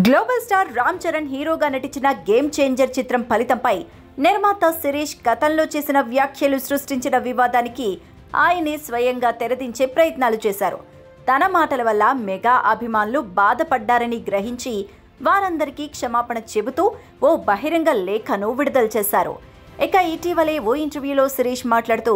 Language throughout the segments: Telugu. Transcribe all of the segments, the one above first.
గ్లోబల్ స్టార్ రామ్ చరణ్ హీరోగా నటించిన గేమ్ చేంజర్ చిత్రం ఫలితంపై నిర్మాత శిరీష్ గతంలో చేసిన వ్యాఖ్యలు సృష్టించిన వివాదానికి ఆయనే స్వయంగా తెరదించే ప్రయత్నాలు చేశారు. తన మాటల వల్ల మెగా అభిమానులు బాధపడ్డారని గ్రహించి వారందరికీ క్షమాపణ చెబుతూ ఓ బహిరంగ లేఖను విడుదల చేశారు. ఇక ఇటీవలే ఓ ఇంటర్వ్యూలో శిరీష్ మాట్లాడుతూ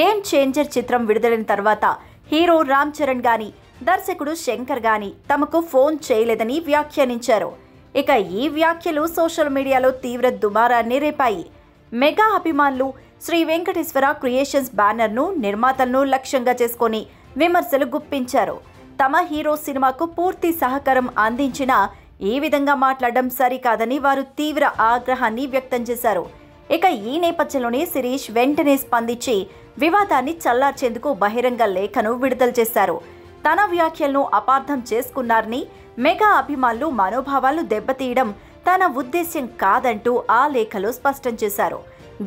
గేమ్ చేంజర్ చిత్రం విడుదలైన తర్వాత హీరో రామ్ చరణ్ గాని దర్శకుడు శంకర్ గాని తమకు ఫోన్ చేయలేదని వ్యాఖ్యానించారు. ఇక ఈ వ్యాఖ్యలు సోషల్ మీడియాలో తీవ్ర దుమారాన్ని రేపాయి. మెగా అభిమానులు శ్రీ వెంకటేశ్వర క్రియేషన్స్ బ్యానర్ను నిర్మాతలను లక్ష్యంగా చేసుకొని విమర్శలు గుప్పించారు. తమ హీరో సినిమాకు పూర్తి సహకారం అందించినా ఈ విధంగా మాట్లాడడం సరికాదని వారు తీవ్ర ఆగ్రహాన్ని వ్యక్తం చేశారు. ఇక ఈ నేపథ్యంలోనే శిరీష్ వెంటనే స్పందించి వివాదాన్ని చల్లార్చేందుకు బహిరంగ లేఖను విడుదల చేశారు. తన వ్యాఖ్యలను అపార్థం చేసుకున్నారని, మెగా అభిమానులు మనోభావాలు దెబ్బతీయడం తన ఉద్దేశ్యం కాదంటూ ఆ లేఖలో స్పష్టం చేశారు.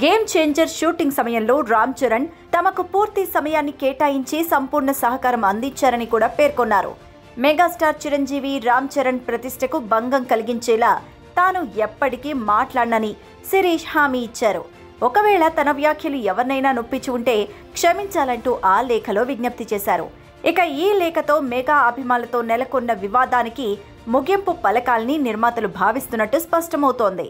గేమ్ చేంజర్ షూటింగ్ సమయంలో రామ్ చరణ్ తమకు పూర్తి సమయాన్ని కేటాయించి సంపూర్ణ సహకారం అందించారని కూడా పేర్కొన్నారు. మెగాస్టార్ చిరంజీవి రామ్ చరణ్ ప్రతిష్టకు భంగం కలిగించేలా తాను ఎప్పటికీ మాట్లాడనని శిరీష్ హామీ ఇచ్చారు. ఒకవేళ తన వ్యాఖ్యలు ఎవరినైనా నొప్పించి ఉంటే క్షమించాలంటూ ఆ లేఖలో విజ్ఞప్తి చేశారు. ఇక ఈ లేఖతో మెగా అభిమానులతో నెలకొన్న వివాదానికి ముగింపు పలకాలని నిర్మాతలు భావిస్తున్నట్టు స్పష్టమవుతోంది.